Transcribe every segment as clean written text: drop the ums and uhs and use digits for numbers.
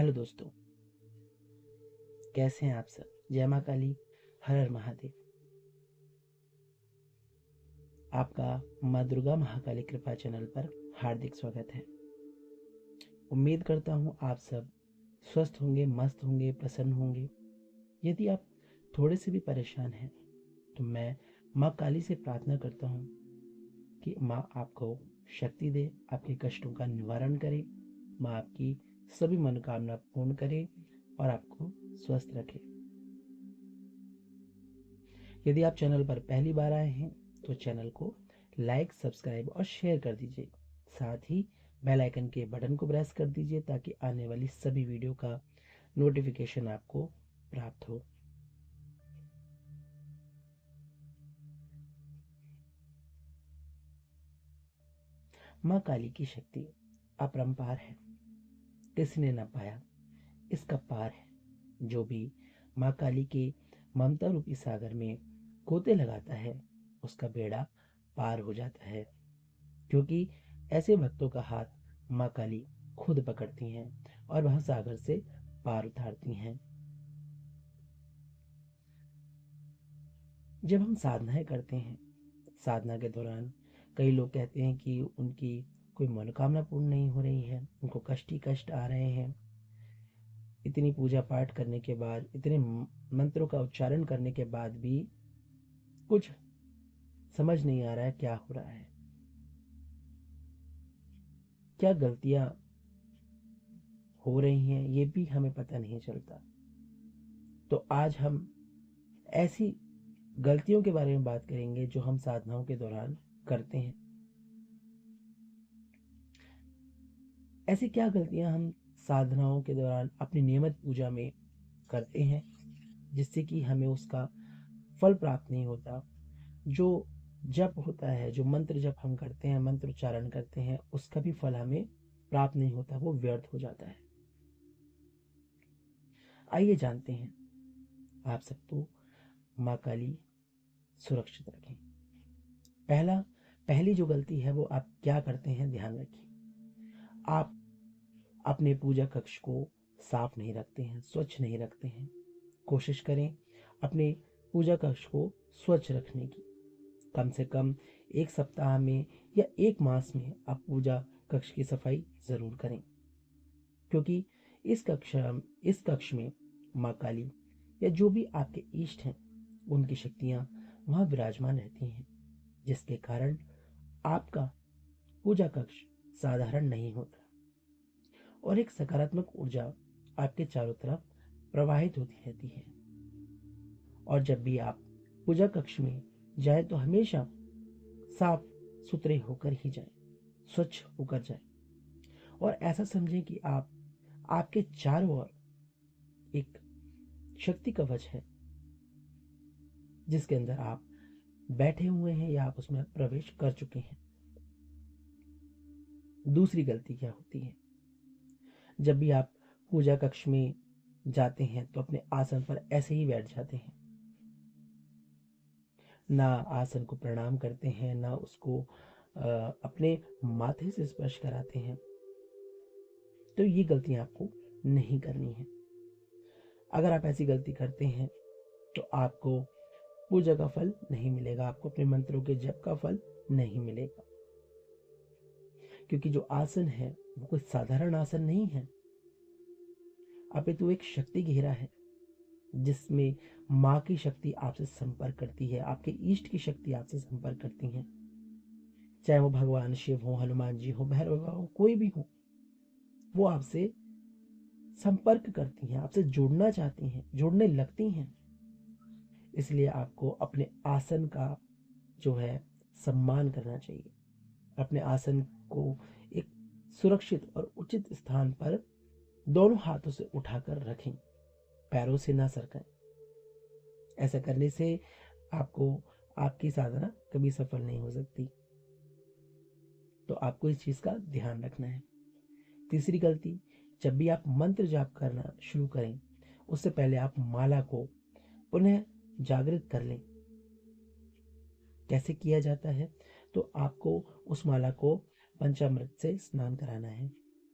Hello दोस्तों, कैसे हैं आप सब। जय माँ काली, हर हर महादेव। आपका माँ दुर्गा महाकाली कृपा चैनल पर हार्दिक स्वागत है। उम्मीद करता हूँ आप सब स्वस्थ होंगे, मस्त होंगे, प्रसन्न होंगे। यदि आप थोड़े से भी परेशान हैं तो मैं माँ काली से प्रार्थना करता हूँ कि माँ आपको शक्ति दे, आपके कष्टों का निवारण करे, माँ आपकी सभी मनोकामना पूर्ण करे और आपको स्वस्थ रखे। यदि आप चैनल पर पहली बार आए हैं तो चैनल को लाइक, सब्सक्राइब और शेयर कर दीजिए। साथ ही बेल आइकन के बटन को प्रेस कर दीजिए ताकि आने वाली सभी वीडियो का नोटिफिकेशन आपको प्राप्त हो। माँ काली की शक्ति अपरंपार है, किसी ने न पाया इसका पार है। जो भी माँ काली के ममता रूपी सागर में गोते लगाता है उसका बेड़ा पार हो जाता है, क्योंकि ऐसे भक्तों का हाथ माँ काली खुद पकड़ती हैं और वह सागर से पार उतारती हैं। जब हम साधनाएं करते हैं, साधना के दौरान कई लोग कहते हैं कि उनकी कोई मनोकामना पूर्ण नहीं हो रही है, उनको कष्ट ही कष्ट आ रहे हैं। इतनी पूजा पाठ करने के बाद, इतने मंत्रों का उच्चारण करने के बाद भी कुछ समझ नहीं आ रहा है क्या हो रहा है, क्या गलतियां हो रही हैं, ये भी हमें पता नहीं चलता। तो आज हम ऐसी गलतियों के बारे में बात करेंगे जो हम साधनाओं के दौरान करते हैं। ऐसी क्या गलतियां हम साधनाओं के दौरान अपनी नियमित पूजा में करते हैं जिससे कि हमें उसका फल प्राप्त नहीं होता। जो जप होता है, जो मंत्र जप हम करते हैं, मंत्र उच्चारण करते हैं, उसका भी फल हमें प्राप्त नहीं होता, वो व्यर्थ हो जाता है। आइए जानते हैं। आप सबको माँ काली सुरक्षित रखें। पहली जो गलती है वो आप क्या करते हैं, ध्यान रखिए। आप अपने पूजा कक्ष को साफ नहीं रखते हैं, स्वच्छ नहीं रखते हैं। कोशिश करें अपने पूजा कक्ष को स्वच्छ रखने की। कम से कम 1 सप्ताह में या 1 मास में आप पूजा कक्ष की सफाई जरूर करें, क्योंकि इस कक्ष में माँ काली या जो भी आपके इष्ट हैं उनकी शक्तियां वहां विराजमान रहती हैं, जिसके कारण आपका पूजा कक्ष साधारण नहीं होता और एक सकारात्मक ऊर्जा आपके चारों तरफ प्रवाहित होती रहती है। और जब भी आप पूजा कक्ष में जाए तो हमेशा साफ सुथरे होकर ही जाए, स्वच्छ होकर जाए और ऐसा समझें कि आपके चारों ओर एक शक्ति कवच है जिसके अंदर आप बैठे हुए हैं या आप उसमें प्रवेश कर चुके हैं। दूसरी गलती क्या होती है, जब भी आप पूजा कक्ष में जाते हैं तो अपने आसन पर ऐसे ही बैठ जाते हैं, ना आसन को प्रणाम करते हैं, ना उसको अपने माथे से स्पर्श कराते हैं। तो ये गलतियां आपको नहीं करनी है। अगर आप ऐसी गलती करते हैं तो आपको पूजा का फल नहीं मिलेगा, आपको अपने मंत्रों के जप का फल नहीं मिलेगा, क्योंकि जो आसन है वो कोई साधारण आसन नहीं है, अपितु एक शक्ति घेरा है जिसमें माँ की शक्ति आपसे संपर्क करती है, आपके इष्ट की शक्ति आपसे संपर्क करती है। चाहे वो भगवान शिव हो, हनुमान जी हो, भैरव बाबा हो, कोई भी हो, वो आपसे संपर्क करती हैं, आपसे जुड़ना चाहती हैं, जुड़ने लगती हैं। इसलिए आपको अपने आसन का जो है सम्मान करना चाहिए। अपने आसन को एक सुरक्षित और उचित स्थान पर दोनों हाथों से उठाकर रखें, पैरों से ना सरकाएं। ऐसा करने से आपको आपकी साधना कभी सफल नहीं हो सकती। तो आपको इस चीज का ध्यान रखना है। तीसरी गलती, जब भी आप मंत्र जाप करना शुरू करें उससे पहले आप माला को पुनः जागृत कर लें। कैसे किया जाता है, तो आपको उस माला को पंचामृत से स्नान कराना है।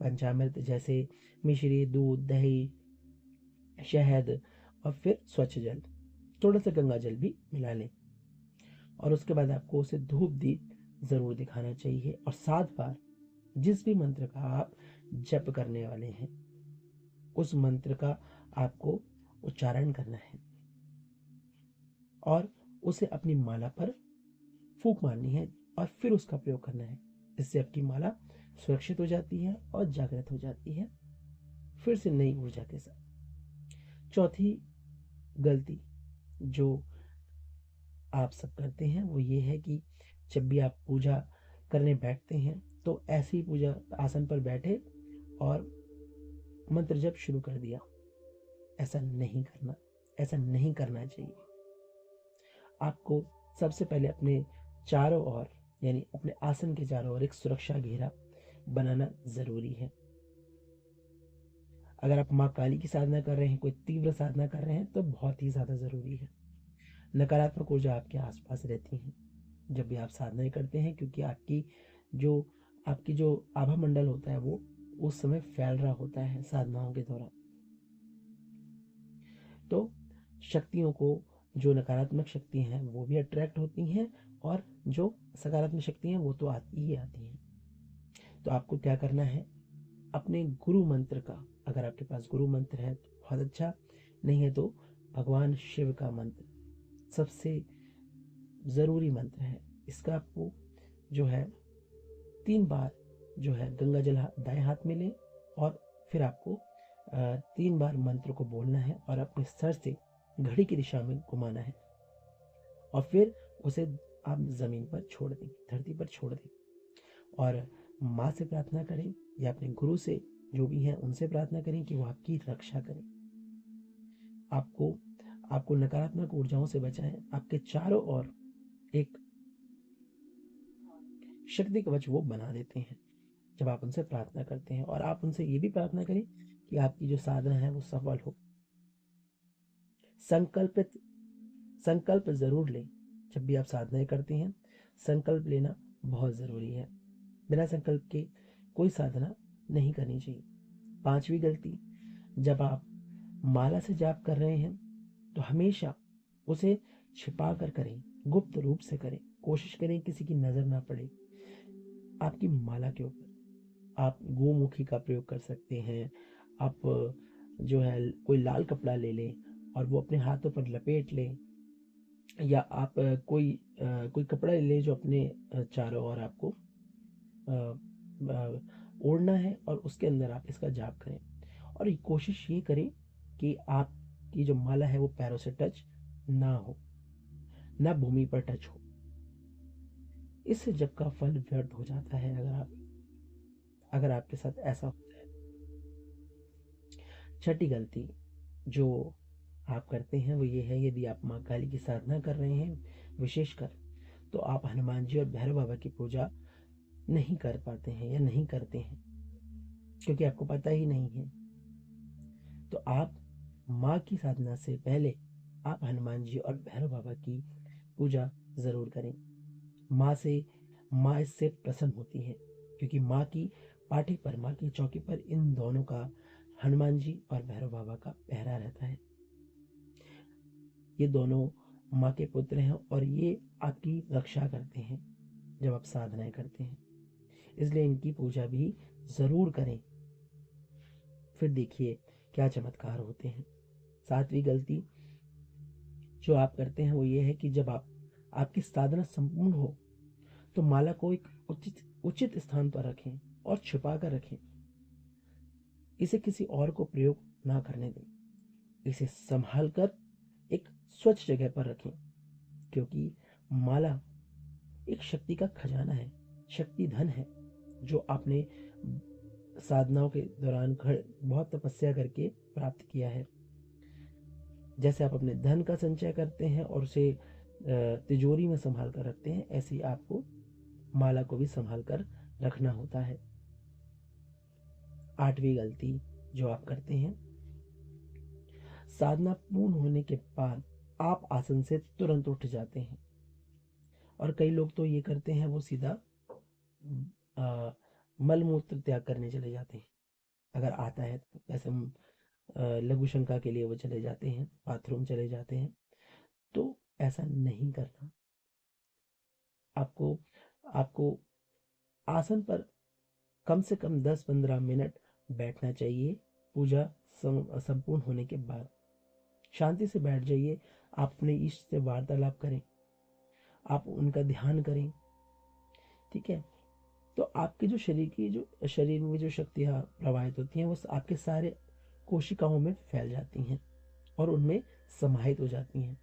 पंचामृत जैसे मिश्री, दूध, दही, शहद और फिर स्वच्छ जल, थोड़ा सा गंगा जल भी मिला लें। और उसके बाद आपको उसे धूप दीप जरूर दिखाना चाहिए। और 7 बार जिस भी मंत्र का आप जप करने वाले हैं उस मंत्र का आपको उच्चारण करना है और उसे अपनी माला पर फूंक मारनी है और फिर उसका प्रयोग करना है। इससे आपकी माला सुरक्षित हो जाती है और जागृत हो जाती है फिर से नई ऊर्जा के साथ। चौथी गलती जो आप सब करते हैं वो ये है कि जब भी आप पूजा करने बैठते हैं तो ऐसे ही पूजा आसन पर बैठे और मंत्र जप शुरू कर दिया। ऐसा नहीं करना, ऐसा नहीं करना चाहिए। आपको सबसे पहले अपने चारों ओर यानी अपने आसन के चारों ओर एक सुरक्षा घेरा बनाना जरूरी है। अगर आप माँ काली की साधना कर रहे हैं, कोई तीव्र साधना कर रहे हैं तो बहुत ही ज्यादा जरूरी है। नकारात्मक ऊर्जा आपके आसपास रहती है जब भी आप साधनाएं करते हैं, क्योंकि आपकी जो आभा मंडल होता है वो उस समय फैल रहा होता है साधनाओं के दौरान। तो शक्तियों को, जो नकारात्मक शक्ति हैं वो भी अट्रैक्ट होती हैं और जो सकारात्मक शक्ति हैं वो तो आती ही आती हैं। तो आपको क्या करना है, अपने गुरु मंत्र का, अगर आपके पास गुरु मंत्र है तो बहुत अच्छा, नहीं है तो भगवान शिव का मंत्र सबसे जरूरी मंत्र है। इसका आपको जो है 3 बार जो है गंगा जल दाएं हाथ में लें और फिर आपको 3 बार मंत्र को बोलना है और अपने सर से घड़ी की दिशा में घुमाना है और फिर उसे आप जमीन पर छोड़ दें, धरती पर छोड़ दें और माँ से प्रार्थना करें या अपने गुरु से, जो भी हैं उनसे प्रार्थना करें कि वो आपकी रक्षा करें, आपको नकारात्मक ऊर्जाओं से बचाएं, आपके चारों ओर एक शक्ति कवच वो बना देते हैं जब आप उनसे प्रार्थना करते हैं। और आप उनसे ये भी प्रार्थना करें कि आपकी जो साधना है वो सफल हो। संकल्प जरूर लें। जब भी आप साधनाएं करते हैं संकल्प लेना बहुत जरूरी है। बिना संकल्प के कोई साधना नहीं करनी चाहिए। 5वीं गलती, जब आप माला से जाप कर रहे हैं तो हमेशा उसे छिपा कर करें, गुप्त रूप से करें। कोशिश करें किसी की नजर ना पड़े आपकी माला के ऊपर। आप गोमुखी का प्रयोग कर सकते हैं। आप जो है कोई लाल कपड़ा ले लें और वो अपने हाथों पर लपेट लें, या आप कोई कपड़ा ले लें जो अपने चारों ओर आपको ओढ़ना है और उसके अंदर आप इसका जाप करें। और कोशिश ये करें कि आपकी जो माला है वो पैरों से टच ना हो, ना भूमि पर टच हो। इससे जब का फल व्यर्थ हो जाता है अगर आपके साथ ऐसा होता है। 6ठी गलती जो आप करते हैं वो ये है, यदि आप माँ काली की साधना कर रहे हैं विशेषकर, तो आप हनुमान जी और भैरव बाबा की पूजा नहीं कर पाते हैं या नहीं करते हैं क्योंकि आपको पता ही नहीं है। तो आप माँ की साधना से पहले आप हनुमान जी और भैरव बाबा की पूजा जरूर करें। माँ इससे प्रसन्न होती है क्योंकि माँ की पाठी पर, माँ की चौकी पर इन दोनों का, हनुमान जी और भैरव बाबा का पहरा रहता है। ये दोनों माँ के पुत्र हैं और ये आपकी रक्षा करते हैं जब आप साधनाएं करते हैं, इसलिए इनकी पूजा भी जरूर करें। फिर देखिए क्या चमत्कार होते हैं। 7वीं गलती जो आप करते हैं वो ये है कि जब आपकी साधना संपूर्ण हो तो माला को एक उचित स्थान पर रखें और छुपा कर रखें। इसे किसी और को प्रयोग ना करने दें। इसे संभाल कर एक स्वच्छ जगह पर रखें, क्योंकि माला एक शक्ति का खजाना है, शक्ति धन है जो आपने साधनाओं के दौरान बहुत तपस्या करके प्राप्त किया है। जैसे आप अपने धन का संचय करते हैं और उसे तिजोरी में संभाल कर रखते हैं, ऐसे ही आपको माला को भी संभाल कर रखना होता है। 8वीं गलती जो आप करते हैं, साधना पूर्ण होने के बाद आप आसन से तुरंत उठ जाते हैं और कई लोग तो ये करते हैं वो सीधा मल मूत्र त्याग करने चले जाते हैं। अगर आता है तो वैसे हम लघु शंका के लिए वो चले जाते हैं, बाथरूम चले जाते हैं। तो ऐसा नहीं करना। आपको आपको आसन पर कम से कम 10-15 मिनट बैठना चाहिए। पूजा संपूर्ण होने के बाद शांति से बैठ जाइए। आप अपने इष्ट से वार्तालाप करें, आप उनका ध्यान करें। ठीक है। तो आपके जो शरीर में जो शक्तियाँ प्रवाहित होती हैं वो आपके सारे कोशिकाओं में फैल जाती हैं और उनमें समाहित हो जाती हैं।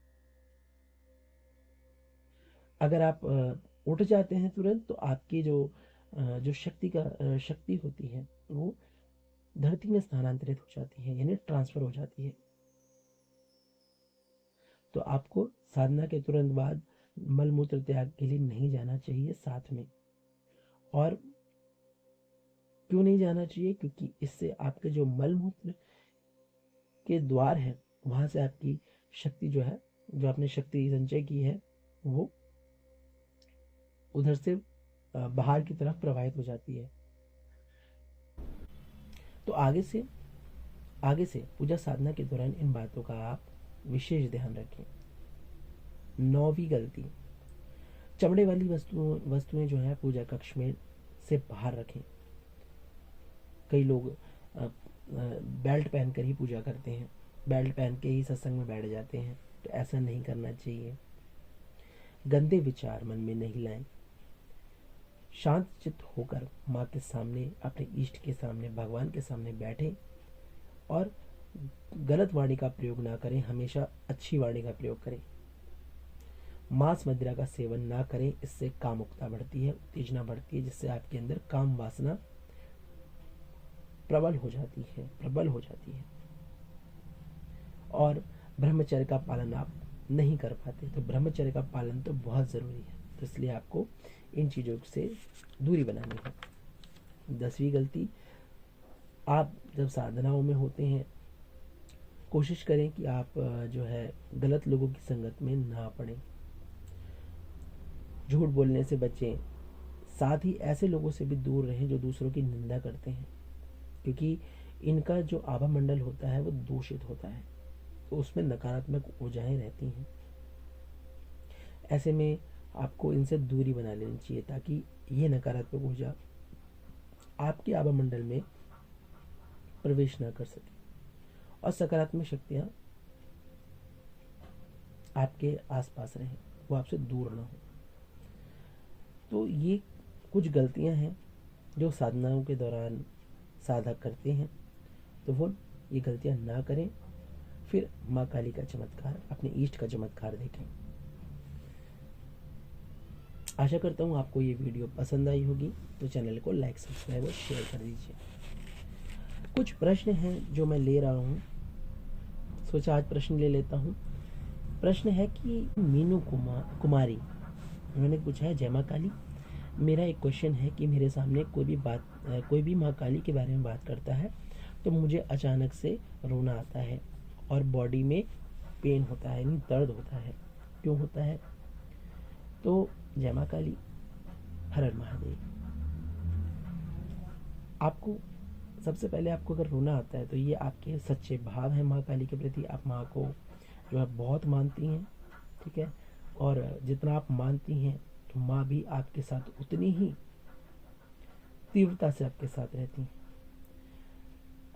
अगर आप उठ जाते हैं तुरंत तो आपकी जो शक्ति होती है वो धरती में स्थानांतरित हो जाती है, यानी ट्रांसफर हो जाती है। तो आपको साधना के तुरंत बाद मल मूत्र त्याग के लिए नहीं जाना चाहिए साथ में। और क्यों नहीं जाना चाहिए? क्योंकि इससे आपके जो मल मूत्र के द्वार है वहां से आपकी शक्ति जो है, जो आपने शक्ति संचय की है, वो उधर से बाहर की तरफ प्रवाहित हो जाती है। तो आगे से पूजा साधना के दौरान इन बातों का आप विशेष ध्यान रखें। 9वीं गलती, चमड़े वाली वस्तुएं जो है पूजा कक्ष में से बाहर रखें। कई लोग बेल्ट पहनकर ही पूजा करते हैं, बेल्ट पहन के ही सत्संग में बैठ जाते हैं। तो ऐसा नहीं करना चाहिए। गंदे विचार मन में नहीं लाएं। शांत चित्त होकर माँ के सामने, अपने इष्ट के सामने, भगवान के सामने बैठें और गलत वाणी का प्रयोग ना करें, हमेशा अच्छी वाणी का प्रयोग करें। मांस मदिरा का सेवन ना करें, इससे कामुकता बढ़ती है, उत्तेजना बढ़ती है, जिससे आपके अंदर काम वासना प्रबल हो जाती है और ब्रह्मचर्य का पालन आप नहीं कर पाते। तो ब्रह्मचर्य का पालन तो बहुत जरूरी है, तो इसलिए आपको इन चीजों से दूरी बनानी है। 10वीं गलती, आप जब साधनाओं में होते हैं कोशिश करें कि आप जो है गलत लोगों की संगत में ना पड़ें, झूठ बोलने से बचें, साथ ही ऐसे लोगों से भी दूर रहें जो दूसरों की निंदा करते हैं, क्योंकि इनका जो आभा मंडल होता है वो दूषित होता है, तो उसमें नकारात्मक ऊर्जाएं रहती हैं। ऐसे में आपको इनसे दूरी बना लेनी चाहिए ताकि ये नकारात्मक ऊर्जा आपके आभा मंडल में प्रवेश ना कर सके और सकारात्मक शक्तियां आपके आसपास रहें, वो आपसे दूर ना हो। तो ये कुछ गलतियां हैं जो साधनाओं के दौरान साधक करते हैं, तो वो ये गलतियां ना करें। फिर माँ काली का चमत्कार, अपने इष्ट का चमत्कार देखें। आशा करता हूँ आपको ये वीडियो पसंद आई होगी, तो चैनल को लाइक, सब्सक्राइब और शेयर कर दीजिए। कुछ प्रश्न हैं जो मैं ले रहा हूँ, सोचा आज प्रश्न ले लेता हूँ। प्रश्न है कि मीनू कुमारी उन्होंने पूछा है, जय माँ काली, मेरा एक क्वेश्चन है कि मेरे सामने कोई भी माँ काली के बारे में बात करता है तो मुझे अचानक से रोना आता है और बॉडी में पेन होता है, यानी दर्द होता है। क्यों होता है? तो जय माँ काली, हर हर महादेव। आपको सबसे पहले आपको अगर रोना आता है तो ये आपके सच्चे भाव हैं माँ काली के प्रति। आप माँ को जो है बहुत मानती हैं, ठीक है, और जितना आप मानती हैं तो माँ भी आपके साथ उतनी ही तीव्रता से आपके साथ रहती हैं।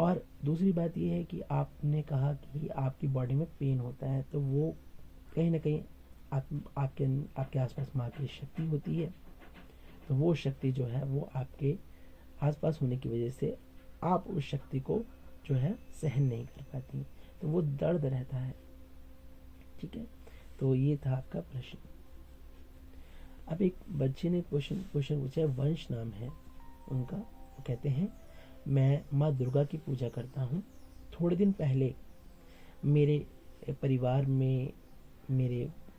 और दूसरी बात यह है कि आपने कहा कि आपकी बॉडी में पेन होता है, तो वो कहीं ना कहीं आपके आसपास माँ की शक्ति होती है। तो वो शक्ति जो है वो आपके आसपास होने की वजह से आप उस शक्ति को जो है सहन नहीं कर पाती, तो वो दर्द रहता है। ठीक है, तो ये था आपका प्रश्न। अब एक बच्चे ने क्वेश्चन पूछा है, वंश नाम है उनका। वो कहते हैं, मैं माँ दुर्गा की पूजा करता हूँ। थोड़े दिन पहले मेरे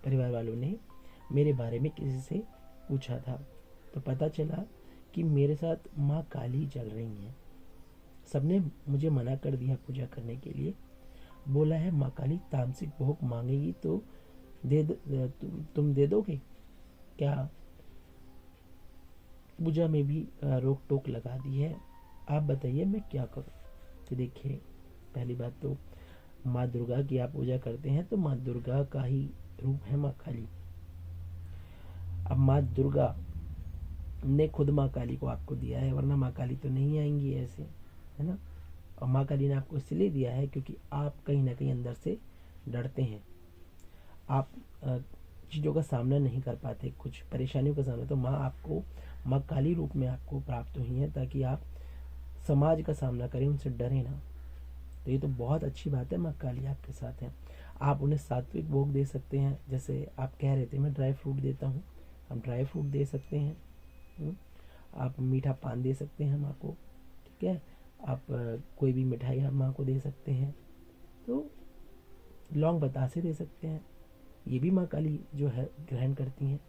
परिवार वालों ने मेरे बारे में किसी से पूछा था, तो पता चला कि मेरे साथ माँ काली चल रही हैं। सबने मुझे मना कर दिया पूजा करने के लिए। बोला है माँ काली तामसिक भोग मांगेगी तो तुम दे दोगे क्या? पूजा में भी रोक टोक लगा दी है। आप बताइए मैं क्या करूं? कि देखिए, पहली बात तो माँ दुर्गा की आप पूजा करते हैं तो माँ दुर्गा का ही रूप है माँ काली। अब माँ दुर्गा ने खुद माँ काली को आपको दिया है, वरना माँ काली तो नहीं आएंगी ऐसे, है ना। और माँ काली ने आपको इसलिए दिया है क्योंकि आप कहीं ना कहीं अंदर से डरते हैं, आप चीज़ों का सामना नहीं कर पाते, कुछ परेशानियों का सामना, तो माँ आपको माँ काली रूप में आपको प्राप्त हुई है ताकि आप समाज का सामना करें, उनसे डरें ना। तो ये तो बहुत अच्छी बात है, माँ काली आपके साथ हैं। आप उन्हें सात्विक भोग दे सकते हैं, जैसे आप कह रहे थे मैं ड्राई फ्रूट देता हूँ, हम ड्राई फ्रूट दे सकते हैं। आप मीठा पान दे सकते हैं माँ को, ठीक है। आप कोई भी मिठाई आप माँ को दे सकते हैं, तो लौंग बतासे दे सकते हैं, ये भी माँ काली जो है ग्रहण करती हैं।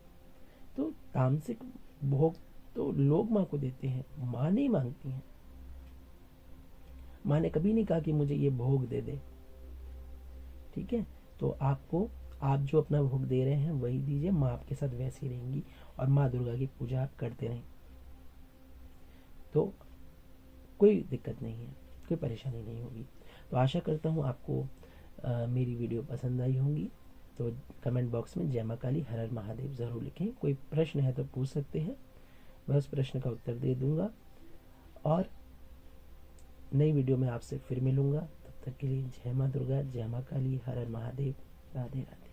तो तामसिक भोग तो लोग माँ को देते हैं, माँ नहीं मांगती हैं। माँ ने कभी नहीं कहा कि मुझे ये भोग दे दे, ठीक है। तो आपको, आप जो अपना भोग दे रहे हैं वही दीजिए, माँ आपके साथ वैसी रहेंगी और माँ दुर्गा की पूजा आप करते रहें, तो कोई दिक्कत नहीं है, कोई परेशानी नहीं होगी। तो आशा करता हूँ आपको मेरी वीडियो पसंद आई होंगी। तो कमेंट बॉक्स में जय माँ काली हर हर महादेव ज़रूर लिखें। कोई प्रश्न है तो पूछ सकते हैं, मैं उस प्रश्न का उत्तर दे दूंगा। और नई वीडियो में आपसे फिर मिलूंगा, तब तक के लिए जय माँ दुर्गा, जय माँ काली, हर हर महादेव, राधे राधे।